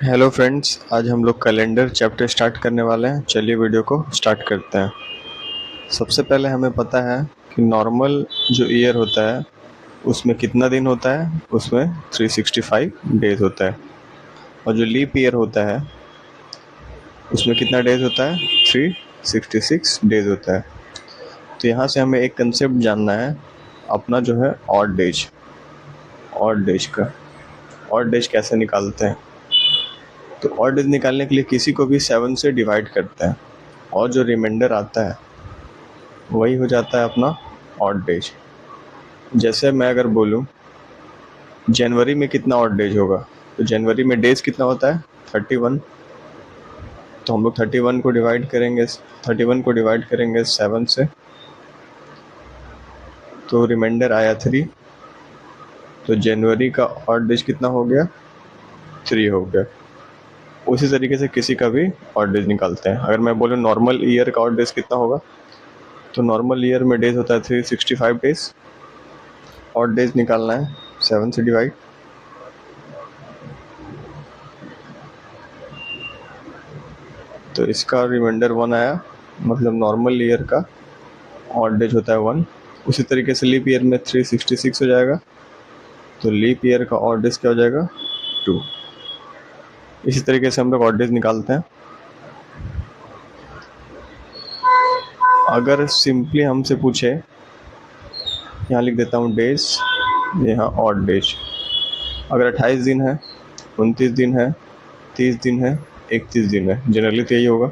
Hello friends, आज हम लोग कैलेंडर चैप्टर स्टार्ट करने वाले हैं। चलिए वीडियो को स्टार्ट करते हैं। सबसे पहले हमें पता है कि नॉर्मल जो ईयर होता है उसमें कितना दिन होता है, उसमें 365 डेज होता है। और जो लीप ईयर होता है उसमें कितना डेज होता है, 366 डेज होता है। तो यहाँ से हमें एक कंसेप्ट जानना है अपना, जो है ऑड डेज कैसे निकालते हैं। तो ऑड डेज निकालने के लिए किसी को भी 7 से डिवाइड करते हैं और जो रिमाइंडर आता है वही हो जाता है अपना ऑड डेज। जैसे मैं अगर बोलूँ जनवरी में कितना ऑड डेज होगा, तो जनवरी में डेज कितना होता है, 31। तो हम लोग 31 को डिवाइड करेंगे 7 से, तो रिमाइंडर आया 3। तो जनवरी का ऑड डेज कितना हो गया, 3 हो गया। उसी तरीके से किसी का भी ऑड डेज निकालते हैं। अगर मैं बोलूँ नॉर्मल ईयर का ऑड डेज कितना होगा, तो नॉर्मल ईयर में डेज होता है 365 डेज। ऑड डेज निकालना है 7 से डिवाइड। तो इसका रिमाइंडर 1 आया, मतलब नॉर्मल ईयर का ऑड डेज होता है 1। उसी तरीके से लीप ईयर में 366 हो जाएगा, तो लीप ईयर का ऑड डेज क्या हो जाएगा, 2। इसी तरीके से हम लोग ऑड डेज निकालते हैं। अगर सिंपली हमसे पूछे, यहाँ लिख देता हूँ डेज, यहाँ ऑड डेज। अगर 28 दिन है, 29 दिन है, 30 दिन है, 31 दिन है, जनरली तो यही होगा।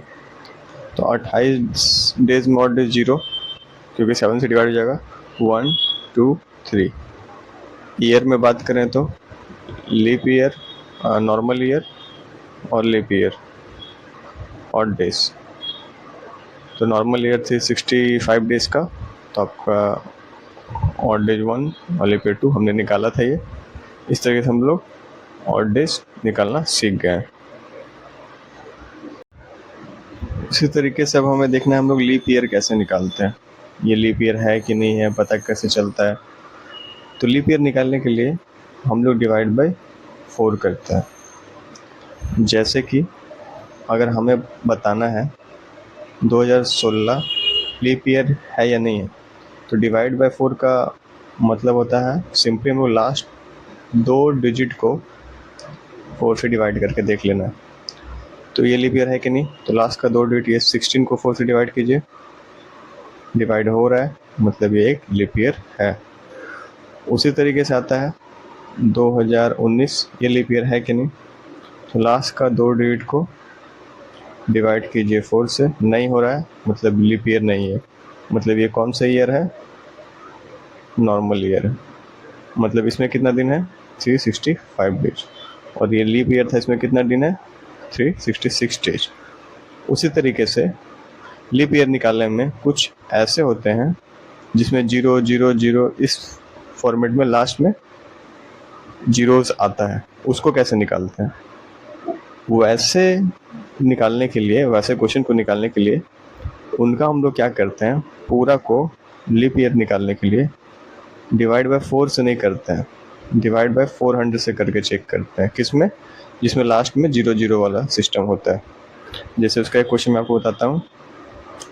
तो 28 डेज में ऑड डेज 0, क्योंकि 7 से डिवाइड हो जाएगा। 1 2 3। ईयर में बात करें तो लीप ईयर, नॉर्मल ईयर और लीप ईयर, ऑड डेज। तो नॉर्मल ईयर 365 डेज का, तो आपका ऑड डेज 1 और लीप ईयर 2 हमने निकाला था। ये इस तरीके से हम लोग ऑड डेज निकालना सीख गए हैं। इसी तरीके से अब हमें देखना है हम लोग लीप ईयर कैसे निकालते हैं। ये लीप ईयर है कि नहीं है पता कैसे चलता है। तो लीप ईयर निकालने के लिए हम लोग डिवाइड बाय 4 करते हैं। जैसे कि अगर हमें बताना है 2016 लीप ईयर है या नहीं है, तो डिवाइड बाय 4 का मतलब होता है सिंपली हम लोग लास्ट 2 डिजिट को 4 से डिवाइड करके देख लेना है। तो ये लीप ईयर है कि नहीं, तो लास्ट का 2 डिजिट, ये 16 को 4 से डिवाइड कीजिए, डिवाइड हो रहा है, मतलब ये एक लीप ईयर है। उसी तरीके से आता है 2019, ये लीप ईयर है कि नहीं, तो लास्ट का 2 डिजिट को डिवाइड कीजिए 4 से, नहीं हो रहा है, मतलब लीप ईयर नहीं है। मतलब ये कौन सा ईयर है, नॉर्मल ईयर है। मतलब इसमें कितना दिन है, 365 डेज। और ये लीप ईयर था, इसमें कितना दिन है, 366 डेज। उसी तरीके से लीप ईयर निकालने में कुछ ऐसे होते हैं जिसमें 0 0 0 इस फॉर्मेट में लास्ट में जीरोस आता है। उसको कैसे निकालते हैं, वैसे निकालने के लिए, वैसे क्वेश्चन को निकालने के लिए उनका हम लोग क्या करते हैं, पूरा को लीप ईयर निकालने के लिए डिवाइड बाय 4 से नहीं करते हैं, डिवाइड बाय 400 से करके चेक करते हैं। किसमें, जिसमें लास्ट में 0 0 वाला सिस्टम होता है। जैसे उसका एक क्वेश्चन मैं आपको बताता हूँ।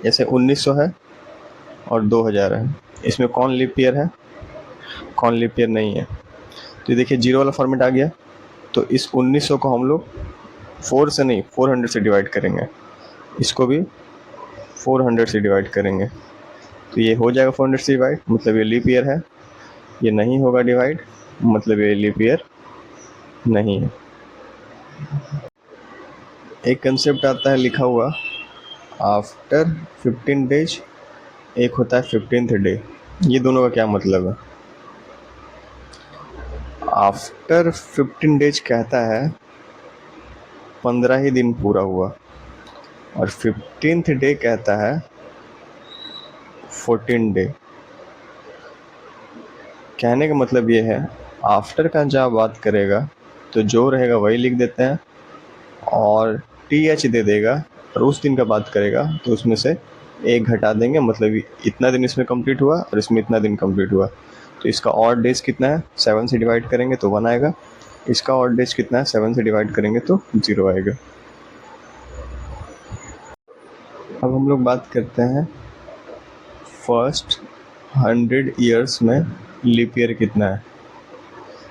जैसे 1900 है और 2000 है, इसमें कौन लीप ईयर है, कौन लीप ईयर नहीं है। तो देखिए 0 वाला फॉर्मेट आ गया, तो इस 1900 को हम लोग 4 से नहीं 400 से डिवाइड करेंगे, इसको भी 400 से डिवाइड करेंगे, तो ये हो जाएगा 400 से डिवाइड, मतलब ये लीप ईयर है। ये नहीं होगा डिवाइड, मतलब ये लीप ईयर नहीं है। एक कंसेप्ट आता है लिखा हुआ आफ्टर 15 डेज, एक होता है 15th डे। ये दोनों का क्या मतलब है। आफ्टर 15 डेज कहता है 15 ही दिन पूरा हुआ, और 15th डे कहता है 14 डे। कहने का मतलब ये है, आफ्टर का जब बात करेगा तो जो रहेगा वही लिख देते हैं, और TH दे देगा, और उस दिन का बात करेगा तो उसमें से एक घटा देंगे, मतलब इतना दिन इसमें कंप्लीट हुआ और इसमें इतना दिन कंप्लीट हुआ। तो इसका ऑड डेज कितना है, 7 से डिवाइड करेंगे तो 1 आएगा, इसका ऑड डेज कितना है, 7 से डिवाइड करेंगे तो 0 आएगा। अब हम लोग बात करते हैं फर्स्ट 100 ईयर्स में लीप ईयर कितना है।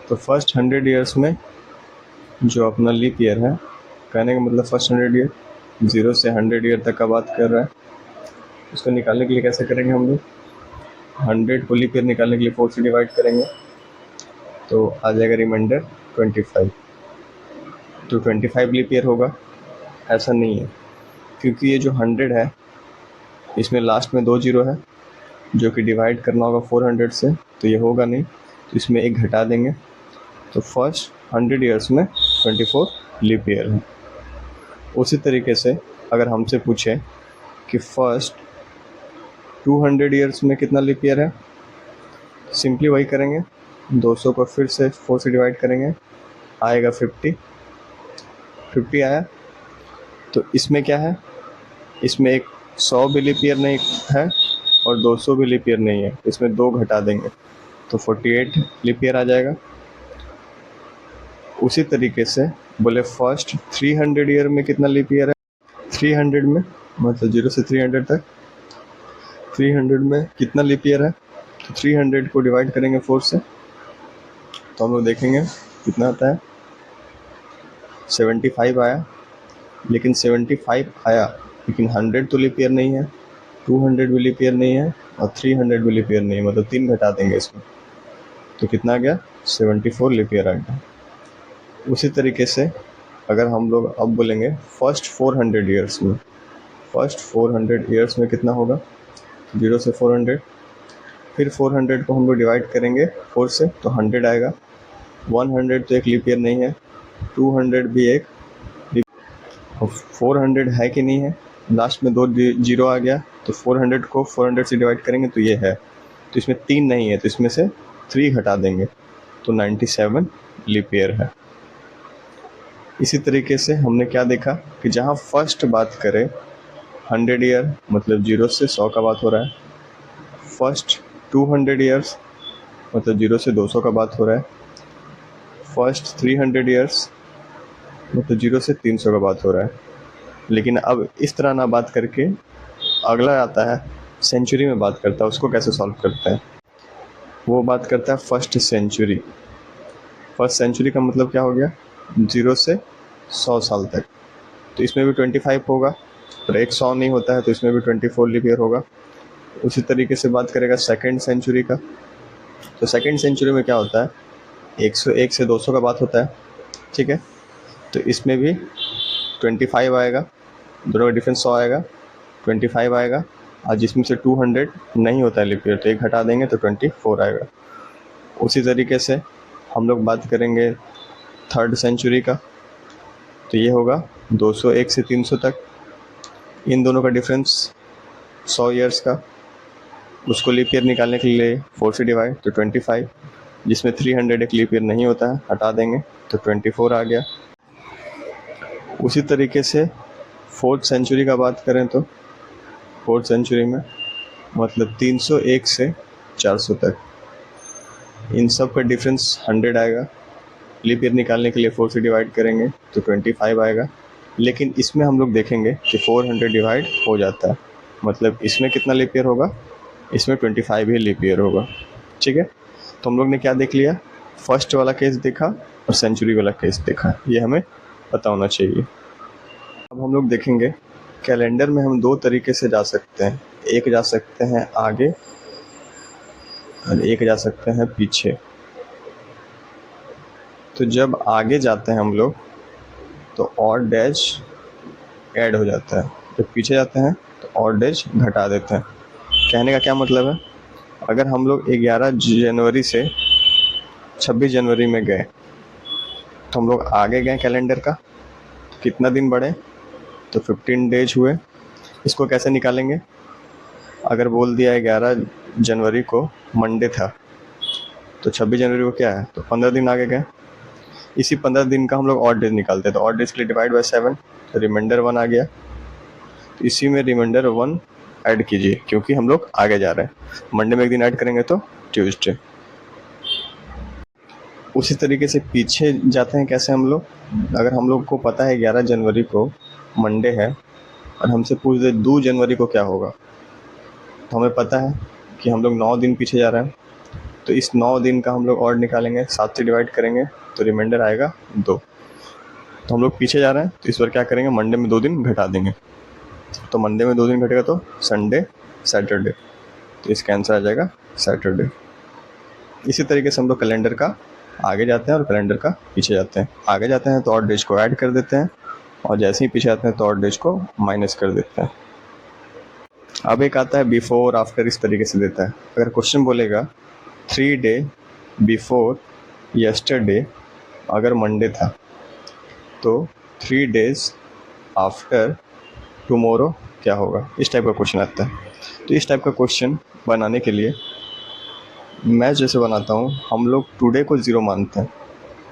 तो फर्स्ट 100 ईयर्स में जो अपना लीप ईयर है, कहने का मतलब फर्स्ट 100 ईयर 0 से 100 ईयर तक का बात कर रहा है। उसको निकालने के लिए कैसे करेंगे हम लोग, 100 को लीप ईयर निकालने के लिए 4 से डिवाइड करेंगे तो आ जाएगा रिमाइंडर 25। तो 25 लीप ईयर होगा, ऐसा नहीं है, क्योंकि ये जो 100 है इसमें लास्ट में 2 जीरो है जो कि डिवाइड करना होगा 400 से, तो ये होगा नहीं, तो इसमें एक घटा देंगे। तो फर्स्ट 100 ईयर्स में 24 लीप ईयर है। उसी तरीके से अगर हमसे पूछे कि फर्स्ट 200 ईयर्स में कितना लीप ईयर है, सिंपली वही करेंगे, 200 को फिर से 4 से डिवाइड करेंगे, आएगा 50 आया। तो इसमें क्या है, इसमें एक 100 भी लीप ईयर नहीं है और 200 भी लीप ईयर नहीं है, इसमें 2 घटा देंगे तो 48 लीप ईयर आ जाएगा। उसी तरीके से बोले फर्स्ट 300 ईयर में कितना लीप ईयर है, 300 में मतलब 0 से 300 तक 300 में कितना लीप ईयर है, तो 300 को डिवाइड करेंगे 4 से तो हम लोग देखेंगे कितना आता है, 75 आया। लेकिन 75 आया लेकिन 100 तो लीप ईयर नहीं है, 200 भी लीप ईयर नहीं है और 300 भी लीप ईयर नहीं है, मतलब 3 घटा देंगे इसमें तो कितना आ गया, 74 लीप ईयर आ गया। उसी तरीके से अगर हम लोग अब बोलेंगे फर्स्ट 400 ईयर्स में, फर्स्ट 400 ईयर्स में कितना होगा, 0 से 400, फिर 400 को हम लोग डिवाइड करेंगे 4 से तो 100 आएगा। 100 तो एक लीप ईयर नहीं है, 200 भी एक, 400 है कि नहीं है, लास्ट में 2 जीरो आ गया तो 400 को 400 से डिवाइड करेंगे तो ये है, तो इसमें 3 नहीं है तो इसमें से 3 घटा देंगे तो 97 लीप ईयर है। इसी तरीके से हमने क्या देखा कि जहाँ फर्स्ट बात करें 100 ईयर मतलब 0 से 100 का बात हो रहा है, फर्स्ट 200 ईयर्स मतलब 0 से 200 का बात हो रहा है, फर्स्ट 300 ईयर्स मतलब 0 से 300 का बात हो रहा है। लेकिन अब इस तरह ना बात करके अगला आता है सेंचुरी में बात करता है, उसको कैसे सॉल्व करते हैं, वो बात करता है फर्स्ट सेंचुरी। फर्स्ट सेंचुरी का मतलब क्या हो गया, 0 से 100 साल तक, तो इसमें भी 25 होगा और एक 100 नहीं होता है तो इसमें भी 24 लीप ईयर होगा। उसी तरीके से बात करेगा सेकेंड सेंचुरी का, तो सेकेंड सेंचुरी में क्या होता है, 101 से 200 का बात होता है, ठीक है, तो इसमें भी 25 आएगा, दोनों का डिफरेंस 100 आएगा, 25 आएगा और जिसमें से 200 नहीं होता है लीप ईयर तो एक घटा देंगे तो 24 आएगा। उसी तरीके से हम लोग बात करेंगे थर्ड सेंचुरी का, तो ये होगा 201 से 300 तक, इन दोनों का डिफरेंस 100 ईयर्स का, उसको लीप ईयर निकालने के लिए 4 से डिवाइड तो 25, जिसमें 300 एक लीप ईयर नहीं होता है, हटा देंगे तो 24 आ गया। उसी तरीके से फोर्थ सेंचुरी का बात करें तो फोर्थ सेंचुरी में मतलब 301 से 400 तक, इन सब का डिफरेंस 100 आएगा, लीप ईयर निकालने के लिए 4 से डिवाइड करेंगे तो 25 आएगा। लेकिन इसमें हम लोग देखेंगे कि 400 डिवाइड हो जाता है, मतलब इसमें कितना लीप ईयर होगा, इसमें 25 ही लीप ईयर होगा, ठीक है। तो हम लोग ने क्या देख लिया, फर्स्ट वाला केस देखा और सेंचुरी वाला केस देखा, ये हमें पता होना चाहिए। अब हम लोग देखेंगे कैलेंडर में हम 2 तरीके से जा सकते हैं, एक जा सकते हैं आगे और एक जा सकते हैं पीछे। तो जब आगे जाते हैं हम लोग तो और डैश ऐड हो जाता है, जब पीछे जाते हैं तो और डैश घटा देते हैं। कहने का क्या मतलब है, अगर हम लोग 11 जनवरी से 26 जनवरी में गए तो हम लोग आगे गए कैलेंडर का, कितना दिन बढ़े तो 15 डेज हुए। इसको कैसे निकालेंगे, अगर बोल दिया 11 जनवरी को मंडे था तो 26 जनवरी को क्या है तो 15 दिन आगे गए, इसी 15 दिन का हम लोग ऑड डेज निकालते हैं, तो ऑड डेज के लिए डिवाइड बाय 7 तो रिमाइंडर 1 आ गया, तो इसी में रिमाइंडर 1 ऐड कीजिए क्योंकि हम लोग आगे जा रहे हैं, मंडे में एक दिन ऐड करेंगे तो ट्यूसडे। उसी तरीके से पीछे जाते हैं कैसे हम लोग, अगर हम लोग को पता है 11 जनवरी को मंडे है और हमसे पूछ दे 2 जनवरी को क्या होगा, तो हमें पता है कि हम लोग 9 दिन पीछे जा रहे हैं, तो इस 9 दिन का हम लोग और निकालेंगे, 7 से डिवाइड करेंगे तो रिमाइंडर आएगा 2। तो हम लोग पीछे जा रहे हैं तो इस बार क्या करेंगे, मंडे में 2 दिन घटा देंगे, तो मंडे में 2 दिन घटेगा तो संडे सैटरडे, तो इसका आंसर आ जाएगा सैटरडे। इसी तरीके से हम लोग कैलेंडर का आगे जाते हैं और कैलेंडर का पीछे जाते हैं। आगे जाते हैं तो और डेज को ऐड कर देते हैं और जैसे ही पीछे आते हैं तो और डेज को माइनस कर देते हैं। अब एक आता है बिफोर आफ्टर, इस तरीके से देता है। अगर क्वेश्चन बोलेगा 3 डे बिफोर यस्टरडे अगर मंडे था, तो 3 डेज आफ्टर टुमारो क्या होगा, इस टाइप का क्वेश्चन आता है। तो इस टाइप का क्वेश्चन बनाने के लिए मैं जैसे बनाता हूँ, हम लोग टुडे को 0 मानते हैं,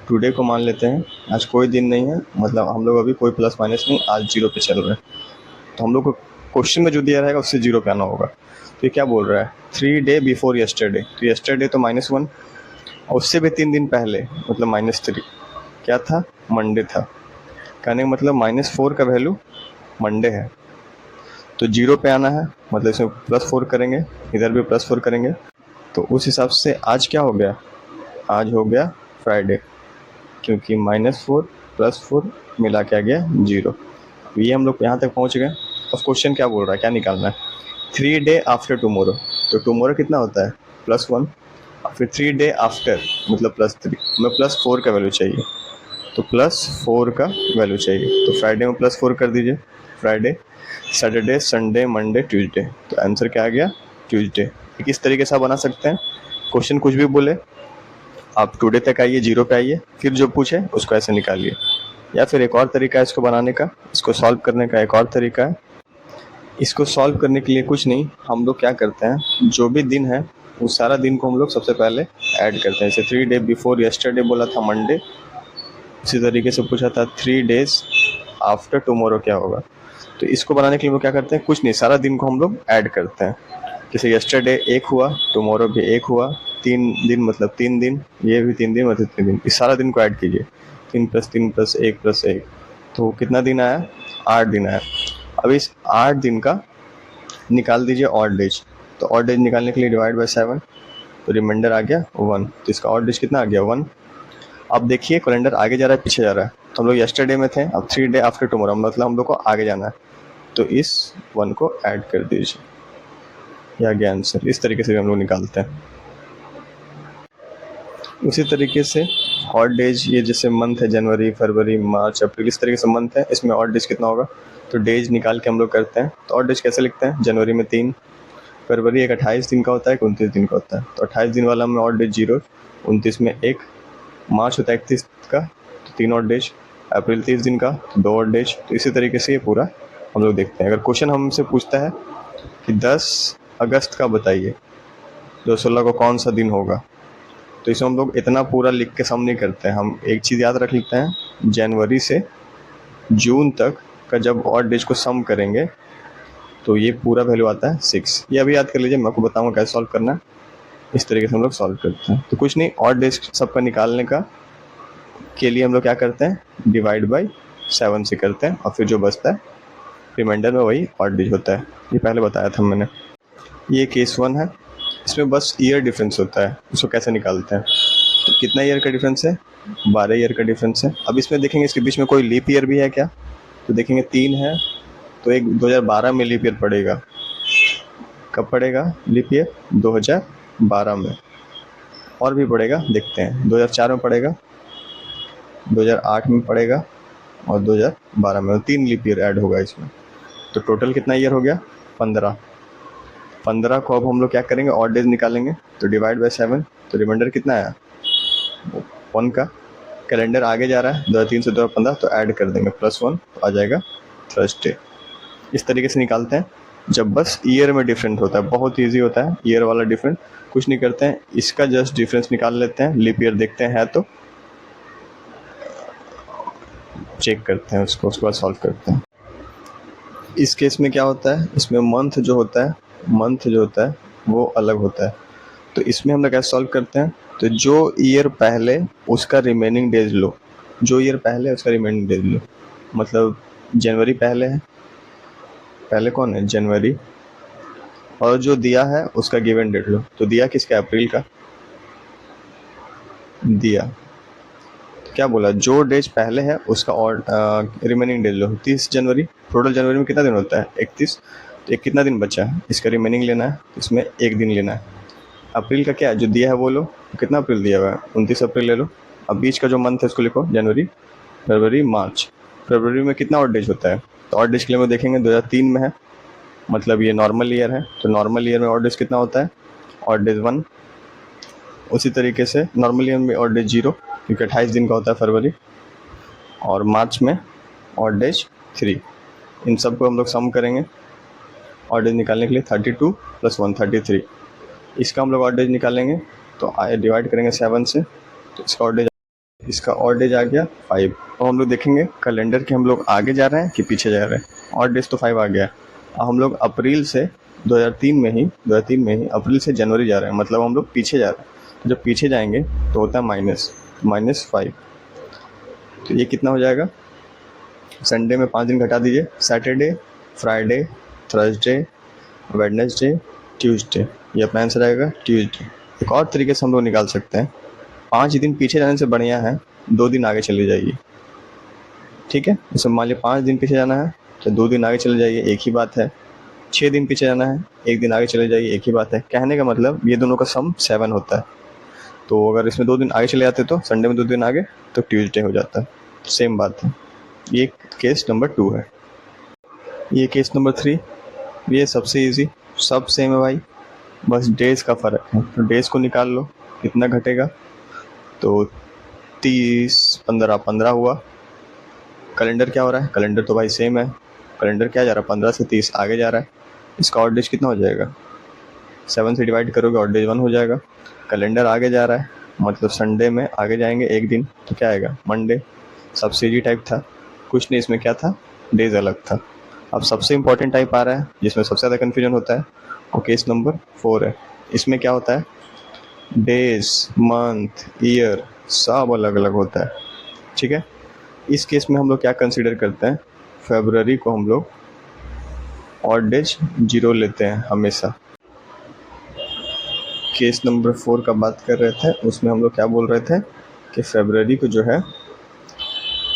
टुडे को मान लेते हैं आज कोई दिन नहीं है, मतलब हम लोग अभी कोई प्लस माइनस नहीं, आज 0 पे चल रहे हैं, तो हम लोग को क्वेश्चन में जो दिया रहेगा उससे 0 पे आना होगा। तो ये क्या बोल रहा है, 3 डे बिफोर यस्टरडे, तो यस्टरडे तो -1 और उससे भी 3 दिन पहले मतलब -3 क्या था, मंडे था। कहने का मतलब -4 का वैल्यू मंडे है, तो 0 पे आना है, मतलब इसमें +4 करेंगे, इधर भी +4 करेंगे, तो उस हिसाब से आज क्या हो गया, आज हो गया फ्राइडे, क्योंकि -4 +4 मिला के आ गया 0। ये हम लोग यहाँ तक पहुँच गए। अब क्वेश्चन क्या बोल रहा है, क्या निकालना है, 3 डे आफ्टर टुमारो, तो टुमारो कितना होता है +1, और फिर 3 डे आफ्टर मतलब +3, हमें +4 का वैल्यू चाहिए, तो +4 का वैल्यू चाहिए, तो फ्राइडे में +4 कर दीजिए, Friday Saturday Sunday Monday Tuesday, तो आंसर क्या आ गया ट्यूसडे। इस तरीके से आप बना सकते हैं। क्वेश्चन कुछ भी बोले आप टुडे तक आइए, 0 पे आइए, फिर जो पूछे उसको ऐसे निकालिए। या फिर एक और तरीका है इसको बनाने का, इसको सॉल्व करने का एक और तरीका है। इसको सॉल्व करने के लिए कुछ नहीं, हम लोग क्या करते हैं, जो भी दिन है उस सारा दिन को हम लोग सबसे पहले ऐड करते हैं। जैसे 3 डे बिफोर यस्टरडे बोला था मंडे, उसी तरीके से पूछा था 3 डेज आफ्टर टुमारो क्या होगा। तो इसको बनाने के लिए वो क्या करते हैं, कुछ नहीं, सारा दिन को हम लोग ऐड करते हैं। जैसे यस्टरडे 1 हुआ, टुमारो भी 1 हुआ, 3 दिन मतलब 3 दिन, ये भी 3 दिन मतलब 3 दिन, इस सारा दिन को ऐड कीजिए, 3 + 3 + 1 + 1, तो कितना दिन आया, 8 दिन आया। अब इस 8 दिन का निकाल दीजिए ऑड डेज, तो ऑड डेज निकालने के लिए डिवाइड बाय 7, तो रिमाइंडर आ गया 1, तो इसका ऑड डेज कितना आ गया 1। अब देखिए कैलेंडर आगे जा रहा है पीछे जा रहा है, तो हम लोग यस्टरडे में थे, अब 3 डे आफ्टर टुमारो मतलब हम लोग को आगे जाना है, तो इस 1 को ऐड कर दीजिए, यह आ गया आंसर। इस तरीके से भी हम लोग निकालते हैं। उसी तरीके से ऑड डेज, ये जैसे मंथ है जनवरी फरवरी मार्च अप्रैल, इस तरीके से मंथ है, इसमें ऑड डेज कितना होगा, तो डेज निकाल के हम लोग करते हैं। तो ऑड डेज कैसे लिखते हैं, जनवरी में 3, फरवरी एक 28 दिन का होता है, एक 29 दिन का होता है, तो 28 दिन वाला में ऑड डेज 0, 29 में 1, मार्च होता है 31 का तो 3 ऑड डेज, अप्रैल 30 दिन का तो 2 ऑड डेज। तो इसी तरीके से ये पूरा हम लोग देखते हैं। अगर क्वेश्चन हमसे पूछता है कि 10 अगस्त का बताइए, 2016 को कौन सा दिन होगा, तो इसमें हम लोग इतना पूरा लिख के सम नहीं करते हैं। हम एक चीज़ याद रख लेते हैं, जनवरी से जून तक का जब ऑड डेज को सम करेंगे तो ये पूरा वैल्यू आता है 6। ये अभी याद कर लीजिए, मैं आपको बताऊंगा कैसे सॉल्व करना है। इस तरीके से हम लोग सॉल्व करते हैं। तो कुछ नहीं, ऑड डेज सबका निकालने का के लिए हम लोग क्या करते हैं, डिवाइड बाई 7 से करते हैं, और फिर जो बचता है रिमाइंडर में वही ऑड डेज होता है। ये पहले बताया था मैंने। ये केस 1 है, इसमें बस ईयर डिफरेंस होता है, उसको कैसे निकालते हैं। तो कितना ईयर का डिफरेंस है, 12 ईयर का डिफरेंस है। अब इसमें देखेंगे इसके बीच में कोई लीप ईयर भी है क्या, तो देखेंगे 3 है, तो एक 2012 में लीप ईयर पड़ेगा। कब पड़ेगा लीप ईयर, 2012 में। और भी पड़ेगा, देखते हैं, 2004 में पड़ेगा, 2008 में पड़ेगा और 2012 में, 3 लीप ईयर ऐड होगा इसमें। तो टोटल कितना ईयर हो गया, 15। 15 को अब हम लोग क्या करेंगे, ऑड डेज निकालेंगे, तो डिवाइड बाय 7, तो रिमाइंडर कितना आया 1 का। कैलेंडर आगे जा रहा है, 2003 से 2015, तो ऐड कर देंगे +1, तो आ जाएगा थर्सडे। इस तरीके से निकालते हैं जब बस ईयर में डिफरेंट होता है। बहुत ईजी होता है ईयर वाला डिफरेंट, कुछ नहीं करते हैं, इसका जस्ट डिफरेंस निकाल लेते हैं, लीप ईयर देखते हैं तो चेक करते हैं उसको, उसके बाद सॉल्व करते हैं। इस केस में क्या होता है, इसमें मंथ जो होता है वो अलग होता है। तो इसमें हम लोग कैसे सॉल्व करते हैं, तो जो ईयर पहले उसका रिमेनिंग डेज लो, जो ईयर पहले उसका रिमेनिंग डेज लो। मतलब जनवरी पहले है, पहले कौन है, जनवरी, और जो दिया है उसका गिवन डेट लो। तो दिया किसका, अप्रैल का। दिया क्या बोला, जो डेज पहले है उसका और रिमेनिंग डेज लो। 30 जनवरी, टोटल जनवरी में कितना दिन होता है, 31। तो एक कितना दिन बचा है, इसका रिमेनिंग लेना है, इसमें एक दिन लेना है। अप्रैल का क्या है, जो दिया है वो लो। कितना अप्रैल दिया हुआ है, 29 अप्रैल ले लो। अब बीच का जो मंथ है उसको लिखो, जनवरी, फरवरी, मार्च। फरवरी में कितना और डेज होता है, तो और डेज के लिए हम देखेंगे 2003 में है, मतलब ये नॉर्मल ईयर है, तो नॉर्मल ईयर में और डेज कितना होता है, और डेज 1। उसी तरीके से नॉर्मल ईयर में और डेज 0, क्योंकि 28 दिन का होता है फरवरी, और मार्च में और डेज 3। इन सब को हम लोग सम करेंगे और डेज निकालने के लिए, 32 + 1 33। इसका हम लोग और डेज निकालेंगे तो डिवाइड करेंगे 7 से, तो इसका और डेज आ गया 5। तो हम लोग देखेंगे कैलेंडर के हम लोग आगे जा रहे हैं कि पीछे जा रहे हैं। और डेज तो 5 आ गया। अब हम लोग अप्रैल से 2003 में ही अप्रैल से जनवरी जा रहे हैं, मतलब हम लोग पीछे जा रहे हैं। तो जब पीछे जाएंगे तो होता है -5। तो ये कितना हो जाएगा, संडे में 5 दिन घटा दीजिए, Saturday, Friday, Thursday, Wednesday, Tuesday. ये अपना आंसर आएगा ट्यूसडे। एक और तरीके से हम लोग निकाल सकते हैं, 5 दिन पीछे जाने से बढ़िया है 2 दिन आगे चले जाइए। ठीक है, जैसे मान लिया 5 दिन पीछे जाना है तो 2 दिन आगे चले जाइए, एक ही बात है। 6 दिन पीछे जाना है, 1 दिन आगे चले जाइए, एक ही बात है। कहने का मतलब ये दोनों का सम 7 होता है। तो अगर इसमें 2 दिन आगे चले जाते तो संडे में 2 दिन आगे तो ट्यूसडे हो जाता है। सेम बात है। ये केस नंबर 2 है। ये केस नंबर 3, ये सबसे इजी, सब सेम है भाई, बस डेज का फ़र्क है। तो डेज को निकाल लो, कितना घटेगा, तो 30, 15, 15 हुआ। कैलेंडर क्या हो रहा है, कैलेंडर तो भाई सेम है। कैलेंडर क्या जा रहा है, 15 से 30 आगे जा रहा है। इसका ऑड डेज कितना हो जाएगा, 7 से डिवाइड करोगे ऑड डेज 1 हो जाएगा। कैलेंडर आगे जा रहा है, मतलब संडे में आगे जाएंगे एक दिन, तो क्या आएगा, मंडे। सबसे इजी टाइप था, कुछ नहीं इसमें क्या था, डेज अलग था। अब सबसे इम्पोर्टेंट टाइप आ रहा है जिसमें सबसे ज़्यादा कन्फ्यूजन होता है, वो केस नंबर 4 है। इसमें क्या होता है, डेज, मंथ, ईयर सब अलग अलग होता है। ठीक है, इस केस में हम लोग क्या कंसीडर करते हैं, फरवरी को हम लोग ऑड डेज 0 लेते हैं हमेशा। केस नंबर 4 का बात कर रहे थे, उसमें हम लोग क्या बोल रहे थे कि फरवरी को जो है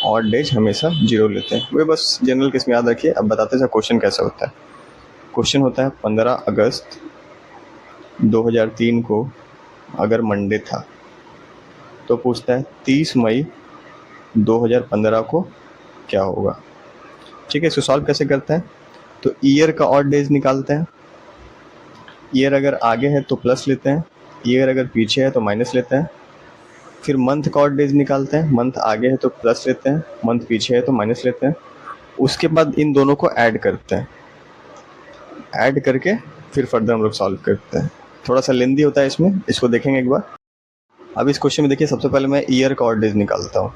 ऑड डेज हमेशा 0 लेते हैं। वे बस जनरल केस में याद रखिए। अब बताते हैं क्वेश्चन कैसा होता है। क्वेश्चन होता है 15 अगस्त 2003 को अगर मंडे था तो पूछता है 30 मई 2015 को क्या होगा। ठीक है, इसको सॉल्व कैसे करते हैं, तो ईयर का ऑड डेज निकालते हैं। ईयर अगर आगे है तो प्लस लेते हैं, ईयर अगर पीछे है तो माइनस लेते हैं। फिर मंथ का ऑड डेज निकालते हैं, मंथ आगे है तो प्लस लेते हैं, मंथ पीछे है तो माइनस लेते हैं। उसके बाद इन दोनों को ऐड करते हैं, ऐड करके फिर फर्दर हम लोग सॉल्व करते हैं। थोड़ा सा लेंदी होता है इसमें, इसको देखेंगे एक बार। अब इस क्वेश्चन में देखिए, सबसे पहले मैं ईयर का ऑड डेज निकालता हूँ।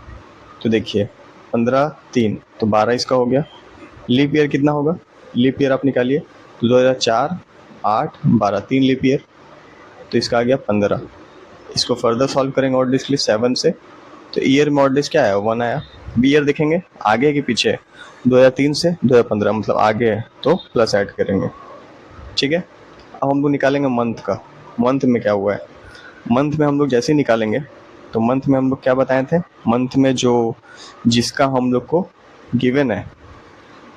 तो देखिए 15 3 तो 12 इसका हो गया। लीप ईयर कितना होगा, लीप ईयर आप निकालिए, तो 2004, 8, 12, 3 लीप ईयर, तो इसका आ गया 15। इसको फर्दर सॉल्व करेंगे ऑड डेज के लिए 7 से, तो ईयर में ऑड डेज क्या आया, 1 आया। बी ईयर देखेंगे आगे है कि पीछे है, 2003 से 2015 मतलब आगे है तो प्लस ऐड करेंगे। ठीक है, अब हम लोग निकालेंगे मंथ का। मंथ में क्या हुआ है, मंथ में हम लोग जैसे ही निकालेंगे तो मंथ में हम लोग क्या बताए थे, मंथ में जो जिसका हम लोग को गिवन है,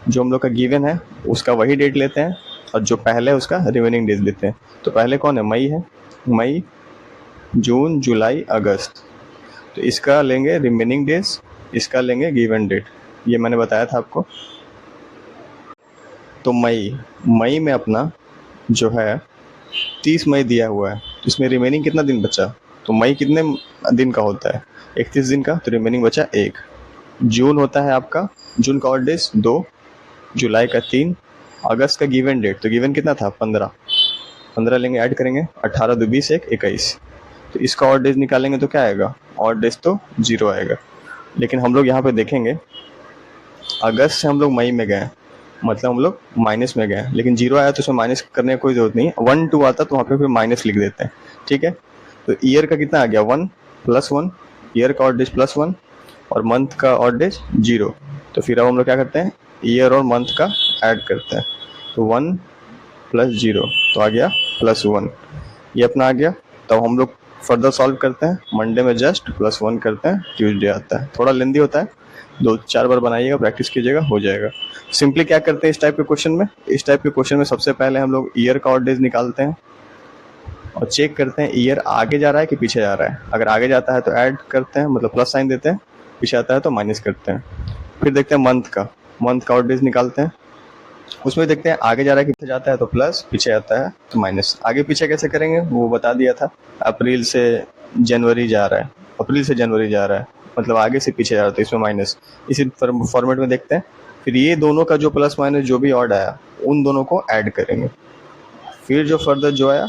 जो हम लोग का गिवन है उसका वही डेट लेते हैं, और जो पहले है उसका रिमेनिंग डेज लेते हैं। तो पहले कौन है, मई है, मई, जून, जुलाई, अगस्त, तो इसका लेंगे रिमेनिंग डेज, इसका लेंगे गिवन डेट। ये मैंने बताया था आपको। तो मई में अपना जो है 30 मई दिया हुआ है, तो इसमें रिमेनिंग कितना दिन बचा, तो मई कितने दिन का होता है, 31 दिन का, तो रिमेनिंग बचा 1। जून होता है आपका, जून का ऑड डेज 2, जुलाई का 3, अगस्त का गिवन डेट, तो गिवन कितना था 15, 15 लेंगे ऐड करेंगे, 18 2 20 1 21, तो इसका ऑड डेज निकालेंगे तो क्या आएगा, ऑड डेज तो 0 आएगा। लेकिन हम लोग यहाँ पे देखेंगे अगस्त से हम लोग मई में गए, मतलब हम लोग माइनस में गए, लेकिन 0 आया तो उसमें माइनस करने की कोई ज़रूरत नहीं है। 1 2 आता तो वहाँ पे फिर माइनस लिख देते हैं। ठीक है, तो ईयर का कितना आ गया 1 + 1, ईयर का ऑड डेज +1 और मंथ का ऑड डेज 0। तो फिर अब हम लोग क्या करते हैं, ईयर और मंथ का ऐड करते हैं। तो 1 + 0 तो आ गया +1, ये अपना आ गया। तब हम लोग फर्दर सॉल्व करते हैं। मंडे में जस्ट +1 करते हैं, ट्यूसडे आता है। थोड़ा लेंदी होता है, 2-4 बार बनाइएगा, प्रैक्टिस कीजिएगा, हो जाएगा। सिंपली क्या करते हैं इस टाइप के क्वेश्चन में, इस टाइप के क्वेश्चन में सबसे पहले हम लोग ईयर का ऑड डेज निकालते हैं और चेक करते हैं ईयर आगे जा रहा है कि पीछे जा रहा है। अगर आगे जाता है तो ऐड करते हैं, मतलब प्लस साइन देते हैं, पीछे आता है तो माइनस करते हैं। फिर देखते हैं मंथ का ऑड डेज निकालते हैं, उसमें देखते हैं आगे जा रहा है कि पीछे जाता है तो प्लस, पीछे आता है तो माइनस। आगे पीछे कैसे करेंगे वो बता दिया था। अप्रैल से जनवरी जा रहा है, अप्रैल से जनवरी जा रहा है, मतलब आगे से पीछे जा रहा है तो इसमें माइनस। इसी फॉर्मेट में देखते हैं। फिर ये दोनों का जो प्लस माइनस जो भी ऑड आया उन दोनों को ऐड करेंगे। फिर जो फर्दर जो आया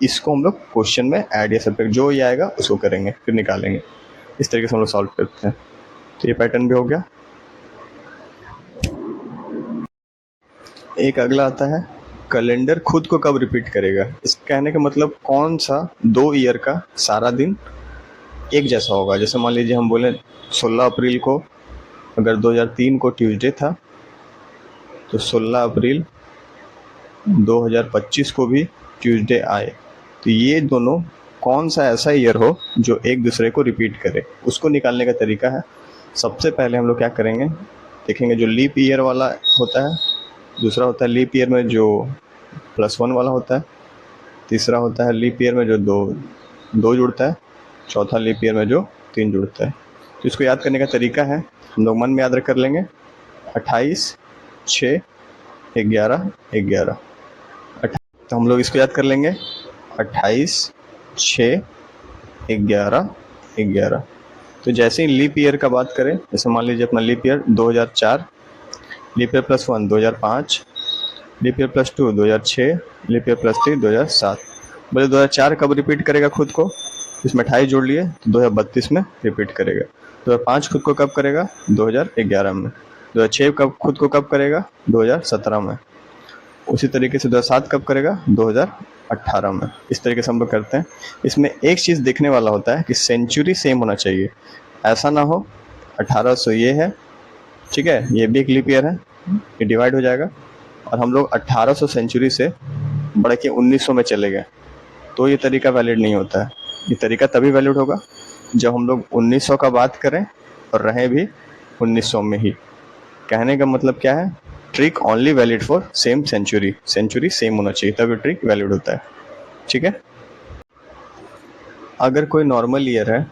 इसको हम लोग क्वेश्चन में ऐड या सब्ट्रैक्ट जो ये आएगा उसको करेंगे, फिर निकालेंगे। इस तरीके से हम लोग सॉल्व करते हैं। तो ये पैटर्न भी हो गया। एक अगला आता है, कैलेंडर खुद को कब रिपीट करेगा। इस कहने का मतलब कौन सा 2 ईयर का सारा दिन एक जैसा होगा। जैसे मान लीजिए हम बोले 16 अप्रैल को, अगर 2003 को ट्यूसडे था तो 16 अप्रैल 2025 को भी ट्यूसडे आए। तो ये दोनों कौन सा ऐसा ईयर हो जो एक दूसरे को रिपीट करे, उसको निकालने का तरीका है। सबसे पहले हम लोग क्या करेंगे, देखेंगे जो लीप ईयर वाला होता है, दूसरा होता है लीप ईयर में जो +1 वाला होता है, तीसरा होता है लीप ईयर में जो दो जुड़ता है, चौथा लीप ईयर में जो 3 जुड़ता है। तो इसको याद करने का तरीका है, हम लोग मन में याद रख कर लेंगे 28, 6, 11, 11। तो हम लोग इसको याद कर लेंगे 28, 6, 11, 11। तो जैसे ही लीप ईयर का बात करें, जैसे मान लीजिए अपना leap year 2004, leap year +1 2005, leap year +2 2006, leap year +3 2007। बोले 2004 कब रिपीट करेगा खुद को, इसमें 28 जोड़ लिए तो 2032 में रिपीट करेगा। 2005 खुद को कब करेगा, 2011 में। 2006 कब खुद को कब करेगा, 2017 में। उसी तरीके से 2007 कब करेगा, 2018 में। इस तरीके से हम लोग करते हैं। इसमें एक चीज़ देखने वाला होता है कि सेंचुरी सेम होना चाहिए, ऐसा ना हो 1800 ये है, ठीक है, ये भी एक लीप ईयर है, ये डिवाइड हो जाएगा और हम लोग 1800 सेंचुरी से बढ़ के 1900 में चले गए, तो ये तरीका वैलिड नहीं होता है। ये तरीका तभी वैलिड होगा जब हम लोग 1900 का बात करें और रहें भी 1900 में ही। कहने का मतलब क्या है, trick only valid for same century, century same होना चाहिए तभी ट्रिक वैलिड होता है, ठीक है। अगर कोई नॉर्मल ईयर है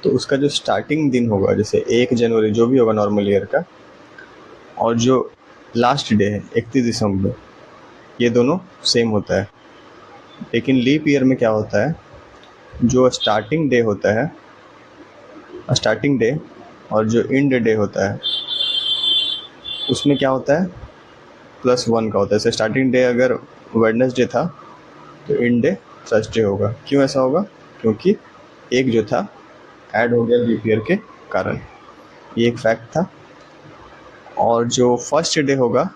तो उसका जो स्टार्टिंग दिन होगा, जैसे 1 जनवरी जो भी होगा नॉर्मल ईयर का, और जो लास्ट डे है 31 दिसंबर, ये दोनों सेम होता है। लेकिन लीप ईयर में क्या होता है, जो स्टार्टिंग डे होता है, स्टार्टिंग डे और जो एंड डे होता है उसमें क्या होता है, +1 का होता है। जैसे स्टार्टिंग डे अगर वेडनेसडे था तो एंड डे थर्सडे होगा। क्यों ऐसा होगा, क्योंकि एक जो था ऐड हो गया लीप ईयर के कारण, ये एक फैक्ट था। और जो फर्स्ट डे होगा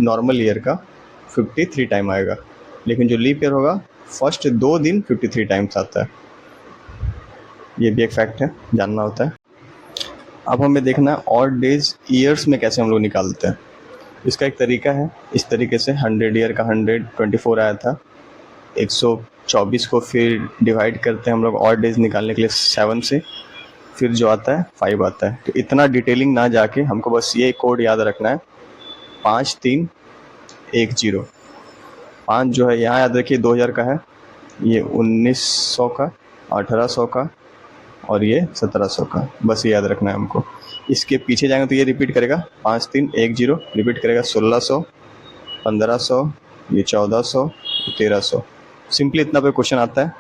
नॉर्मल ईयर का 53 टाइम आएगा, लेकिन जो लीप ईयर होगा फर्स्ट 2 दिन 53 टाइम्स आता है, ये भी एक फैक्ट है, जानना होता है। अब हमें देखना है ऑड डेज ईयर्स में कैसे हम लोग निकालते हैं। इसका एक तरीका है, इस तरीके से 100 ईयर का 124 आया था, 124 को फिर डिवाइड करते हैं हम लोग ऑड डेज निकालने के लिए 7 से, फिर जो आता है 5 आता है। तो इतना डिटेलिंग ना जाके हमको बस ये कोड याद रखना है, 5310। 5 जो है यहाँ याद रखिए 2000 का है, ये 1900 का, 1800 का और ये 1700 का, बस ये याद रखना है हमको। इसके पीछे जाएंगे तो ये रिपीट करेगा 5310, रिपीट करेगा 1600, 1500, ये 1400, 1300। सिंपली इतना पे क्वेश्चन आता है,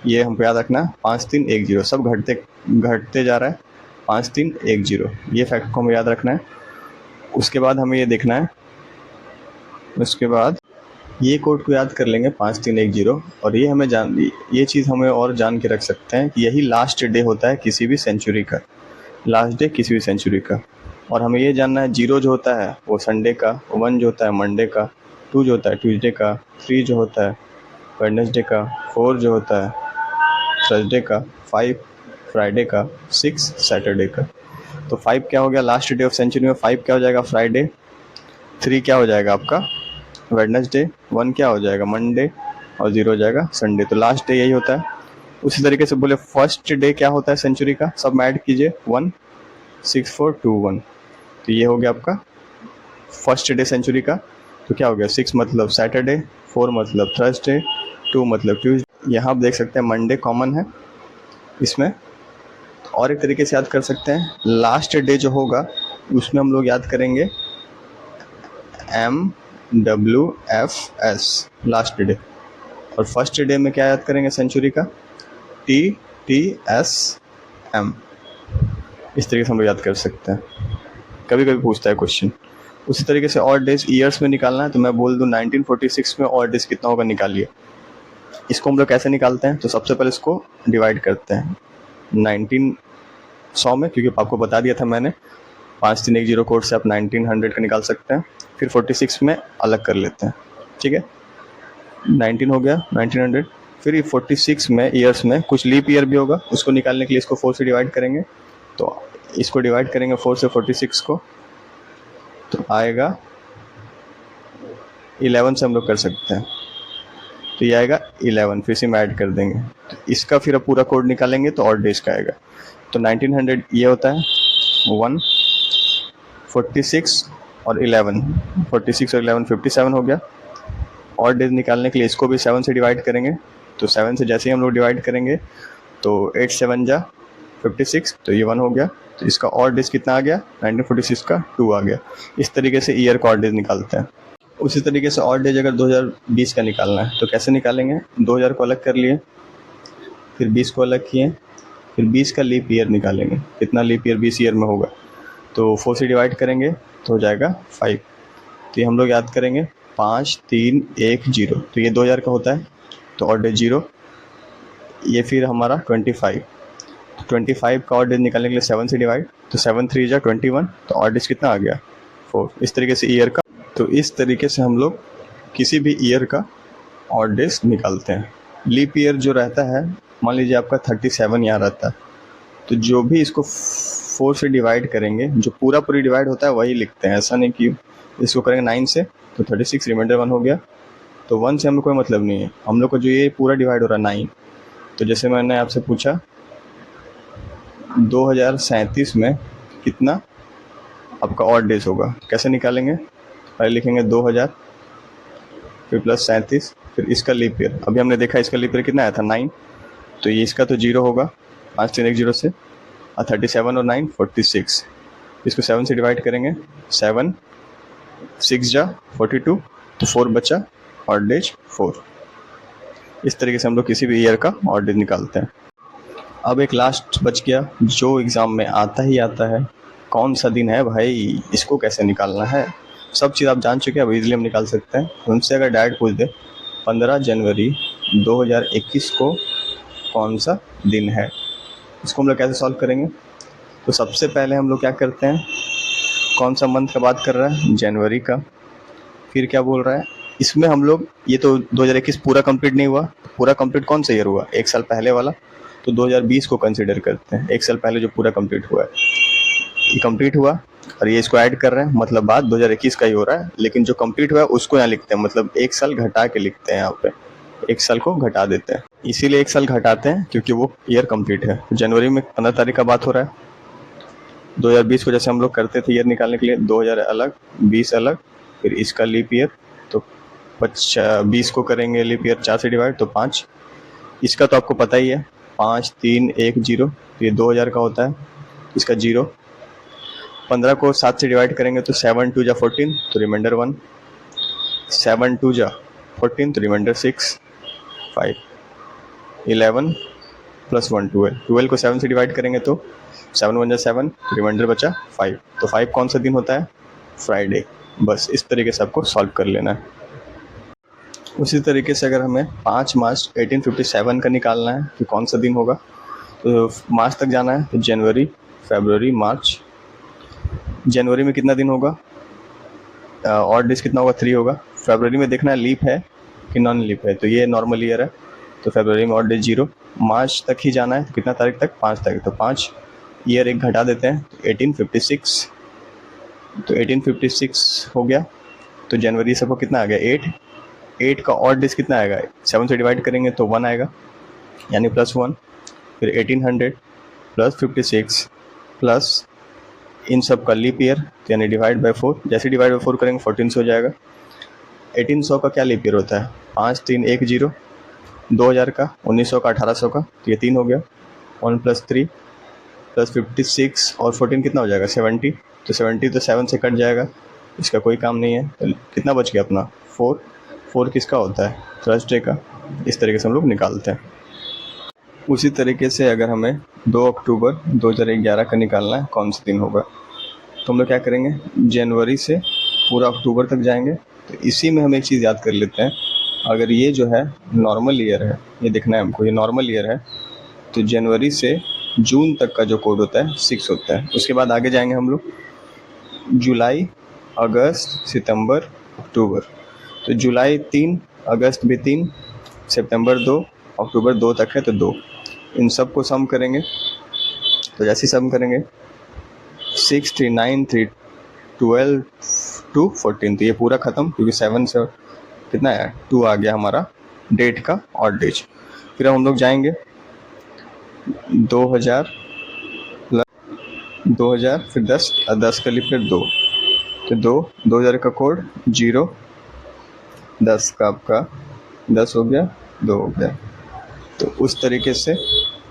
ये हमको याद रखना है। 5310 सब घटते जा रहा है, 5310, ये फैक्ट को हमें याद रखना है। उसके बाद हमें ये देखना है, उसके बाद ये कोड को याद कर लेंगे 5310, और ये हमें ये चीज़ हमें और जान के रख सकते हैं कि यही लास्ट डे होता है किसी भी सेंचुरी का, लास्ट डे किसी भी सेंचुरी का। और हमें ये जानना है 0 जो होता है वो संडे का, 1 जो होता है मंडे का, 2 जो होता है ट्यूसडे का, 3 जो होता है वेडनेसडे का 4 जो होता है, थर्सडे का 5, फ्राइडे का 6, सैटरडे का। तो 5 क्या हो गया लास्ट डे ऑफ सेंचुरी में? 5 क्या हो जाएगा? फ्राइडे। 3 क्या हो जाएगा आपका? वेडनेसडे। 1 क्या हो जाएगा? मंडे। और 0 हो जाएगा संडे। तो लास्ट डे यही होता है। उसी तरीके से बोले फर्स्ट डे क्या होता है सेंचुरी का? सब में ऐड कीजिए 1, 6, 4, 2, 1। तो ये हो गया आपका फर्स्ट डे सेंचुरी का। तो क्या हो गया? 6 मतलब सैटरडे, 4 मतलब थर्सडे, 2 मतलब ट्यूसडे। यहाँ आप देख सकते हैं मंडे कॉमन है इसमें। और एक तरीके से याद कर सकते हैं, लास्ट डे जो होगा उसमें हम लोग याद करेंगे MWFS, लास्ट डे। और फर्स्ट डे में क्या याद करेंगे सेंचुरी का? TTSM। इस तरीके से हम लोग याद कर सकते हैं। कभी कभी पूछता है क्वेश्चन। उसी तरीके से और डेज ईयर्स में निकालना है तो मैं बोल दूं 1946 में और डेज कितना होगा निकालिए। इसको हम लोग कैसे निकालते हैं? तो सबसे पहले इसको डिवाइड करते हैं 1900 में, क्योंकि आपको बता दिया था मैंने 5310 कोड से आप 1900 का निकाल सकते हैं। फिर 46 में अलग कर लेते हैं, ठीक है। 19 हो गया 1900। फिर 46 में ईयर्स में कुछ लीप ईयर भी होगा, उसको निकालने के लिए इसको 4 से डिवाइड करेंगे। तो इसको डिवाइड करेंगे 4 से 46 को, तो आएगा 11 से हम लोग कर सकते हैं। तो ये आएगा 11, फिर से हम ऐड कर देंगे। तो इसका फिर अब पूरा कोड निकालेंगे तो और डेज का आएगा। तो 1900 ये होता है 1, 46 और 11, 46 और 11 57 हो गया। और डेज निकालने के लिए इसको भी 7 से डिवाइड करेंगे। तो 7 से जैसे ही हम लोग डिवाइड करेंगे तो 8 7 जा 56, तो ये 1 हो गया। तो इसका और डेज कितना आ गया? 1946 का 2 आ गया। इस तरीके से ईयर का और डेज निकालते हैं। उसी तरीके से और डेज अगर 2020 का निकालना है तो कैसे निकालेंगे? 2000 को अलग कर लिए, फिर 20 को अलग किए, फिर 20 का लीप ईयर निकालेंगे। कितना लीप ईयर 20 ईयर में होगा? तो 4 से डिवाइड करेंगे तो हो जाएगा 5। तो ये हम लोग याद करेंगे 5 3 1 0। तो ये 2000 का होता है, तो और डेज 0। ये फिर हमारा 25, तो 25 का और डेज निकालने के लिए 7 से डिवाइड, तो 7 3 जा 21। तो और डेज कितना आ गया? 4। इस तरीके से ईयर का। तो इस तरीके से हम लोग किसी भी ईयर का और डेज निकालते हैं। लीप ईयर जो रहता है, मान लीजिए आपका 37 यहाँ रहता है, तो जो भी इसको 4 से डिवाइड करेंगे, जो पूरी डिवाइड होता है वही लिखते हैं। ऐसा नहीं कि इसको करेंगे 9 से तो 36, रिमाइंडर 1 हो गया। तो 1 से हमें कोई मतलब नहीं है, हम लोग को जो ये पूरा डिवाइड हो रहा है 9। तो जैसे मैंने आपसे पूछा 2037 में कितना आपका और डेज होगा, कैसे निकालेंगे? पहले लिखेंगे 2000, फिर प्लस 37, फिर इसका लीप ईयर। अभी हमने देखा इसका लीप ईयर कितना आया था? 9। तो ये इसका तो 0 होगा 5 3 1 0 से। और 37 और 9 46। इसको 7 से डिवाइड करेंगे, 7 6 जा 42, तो 4 बचा, और डेज 4। इस तरीके से हम लोग किसी भी ईयर का और डेज निकालते हैं। अब एक लास्ट बच गया जो एग्ज़ाम में आता ही आता है, कौन सा दिन है भाई, इसको कैसे निकालना है। सब चीज़ आप जान चुके हैं, अब इजीली हम निकाल सकते हैं। उनसे अगर डायरेक्ट पूछ दे 15 जनवरी 2021 को कौन सा दिन है, इसको हम लोग कैसे सॉल्व करेंगे? तो सबसे पहले हम लोग क्या करते हैं, कौन सा मंथ का बात कर रहा है? जनवरी का। फिर क्या बोल रहा है इसमें हम लोग, ये तो 2021 पूरा कंप्लीट नहीं हुआ, पूरा कंप्लीट कौन सा ईयर हुआ? 1 साल पहले वाला। तो 2020 को कंसिडर करते हैं, 1 साल पहले जो पूरा कंप्लीट हुआ है, ये कंप्लीट हुआ और ये इसको ऐड कर रहे हैं, मतलब बात 2021 का ही हो रहा है। लेकिन जो कंप्लीट हुआ है उसको यहाँ लिखते हैं, मतलब 1 साल घटा के लिखते हैं। यहाँ पे 1 साल को घटा देते हैं, इसीलिए 1 साल घटाते हैं क्योंकि वो ईयर कंप्लीट है। जनवरी में 15 तारीख का बात हो रहा है। 2020 को जैसे हम लोग करते थे ईयर निकालने के लिए, 2000 अलग, 20 अलग, फिर इसका लीप ईयर। तो 20 को करेंगे लीप ईयर 4 से डिवाइड, तो 5। इसका तो आपको पता ही है 5 3 1 0, ये 2000 का होता है, इसका 0। 15 को 7 से डिवाइड करेंगे तो 7 2 जा 14, तो रिमाइंडर 1। 7 2 जा 14, तो रिमाइंडर 6 5। 11 प्लस 1 12, 12 को 7 से डिवाइड करेंगे तो 7 1 जा 7, रिमाइंडर बचा 5। तो 5 कौन सा दिन होता है? फ्राइडे। बस इस तरीके से आपको सॉल्व कर लेना है। उसी तरीके से अगर हमें 5 मार्च 1857 का निकालना है कि कौन सा दिन होगा, तो मार्च तक जाना है, तो जनवरी फरवरी मार्च। जनवरी में कितना दिन होगा? और डेज कितना होगा? 3 होगा। फरवरी में देखना है लीप है कि नॉन लीप है। तो ये नॉर्मल ईयर है, तो फरवरी में ऑड डेज 0। मार्च तक ही जाना है, तो कितना तारीख तक, 5 तारीख। तो 5 ईयर एक घटा देते हैं, तो 1856। तो 1856 हो गया। तो जनवरी सबको कितना आ गया, 8। 8 का ऑड डेज कितना आएगा, 7 से डिवाइड करेंगे तो 1 आएगा, यानी +1। फिर 1800 प्लस 56 प्लस इन सब का लीप ईयर, तो यानी डिवाइड बाय 4। जैसे डिवाइड बाय 4 करेंगे 1400 हो जाएगा। 1800 का क्या लीप ईयर होता है, 5 3 1 0। 2000 का, 1900 का, 1800 का, तो ये 3 हो गया। 1 + 3 + 56 और 14 कितना हो जाएगा, 70। तो 70 तो 7 से कट जाएगा, इसका कोई काम नहीं है। तो कितना बच गया अपना, 4। 4 किसका होता है, थर्सडे का। इस तरीके से हम लोग निकालते हैं। उसी तरीके से अगर हमें 2 अक्टूबर 2011 का निकालना है, कौन सा दिन होगा, तो हम लोग क्या करेंगे, जनवरी से पूरा अक्टूबर तक जाएंगे। तो इसी में हम एक चीज़ याद कर लेते हैं, अगर ये जो है नॉर्मल ईयर है, ये देखना है हमको, ये नॉर्मल ईयर है, तो जनवरी से जून तक का जो कोड होता है 6 होता है। उसके बाद आगे जाएंगे हम लोग, जुलाई, अगस्त, सितंबर, अक्टूबर। तो जुलाई 3, अगस्त भी 3, सितंबर 2, अक्टूबर 2 तक है तो 2। इन सब को सम करेंगे, तो जैसे सम करेंगे 6 3 9 3 12 2 14, तो ये पूरा ख़त्म, क्योंकि 7 से कितना है, 2 आ गया हमारा डेट का ऑड डेज। फिर हम लोग जाएंगे 2000 प्लस 2000, फिर 10, 10 का लीप ईयर 2, तो 2000 का कोड 0, 10 का आपका 10 हो गया, 2 हो गया। तो उस तरीके से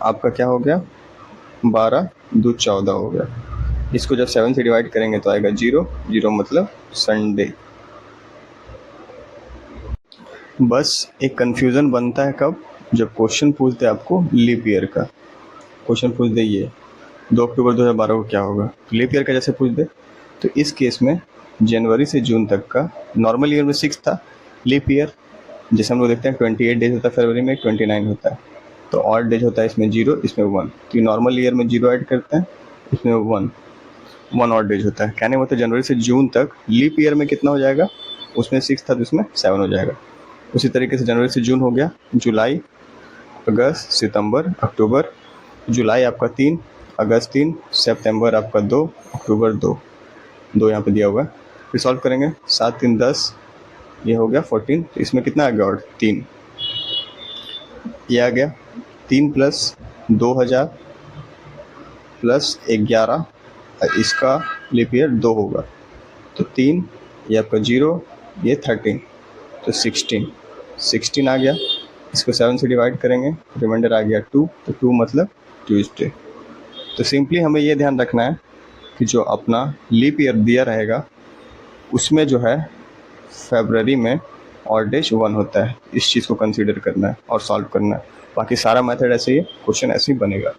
आपका क्या हो गया, 12 2 14 हो गया। इसको जब 7 से डिवाइड करेंगे तो आएगा 0, 0 मतलब संडे। बस एक कन्फ्यूज़न बनता है कब, जब क्वेश्चन पूछते हैं आपको लीप ईयर का। क्वेश्चन पूछ दे ये 2 अक्टूबर 2012 को क्या होगा, तो लीप ईयर का जैसे पूछ दे, तो इस केस में जनवरी से जून तक का नॉर्मल ईयर में 6 था, लीप ईयर जैसे हम लोग देखते हैं 28 डेज होता है, फरवरी में 29 होता है। तो ऑड डेज होता है इसमें 0, इसमें 1। तो नॉर्मल ईयर में 0 ऐड करते हैं, इसमें 1 ऑड डेज होता है। कहने मतलब जनवरी से जून तक लीप ईयर में कितना हो जाएगा, उसमें 6 था तो इसमें 7 हो जाएगा। उसी तरीके से जनवरी से जून हो गया, जुलाई, अगस्त, सितंबर, अक्टूबर। जुलाई आपका 3, अगस्त 3, सितंबर आपका 2, अक्टूबर 2, 2 यहाँ पे दिया हुआ है। फिर सॉल्व करेंगे, 7 3 10, ये हो गया 14। तो इसमें कितना आ गया ऑड, 3, ये आ गया 3 + 2000 + 11, इसका लीप ईयर 2 होगा, तो 3, ये आपका 0, ये 13, तो 16 आ गया। इसको 7 से डिवाइड करेंगे, रिमाइंडर आ गया 2, तो 2 मतलब ट्यूसडे। तो सिंपली हमें ये ध्यान रखना है कि जो अपना लीप ईयर दिया रहेगा उसमें जो है फरवरी में ऑड डेज 1 होता है। इस चीज़ को कंसीडर करना है और सॉल्व करना है। बाकी सारा मेथड ऐसे ही, क्वेश्चन ऐसे ही बनेगा।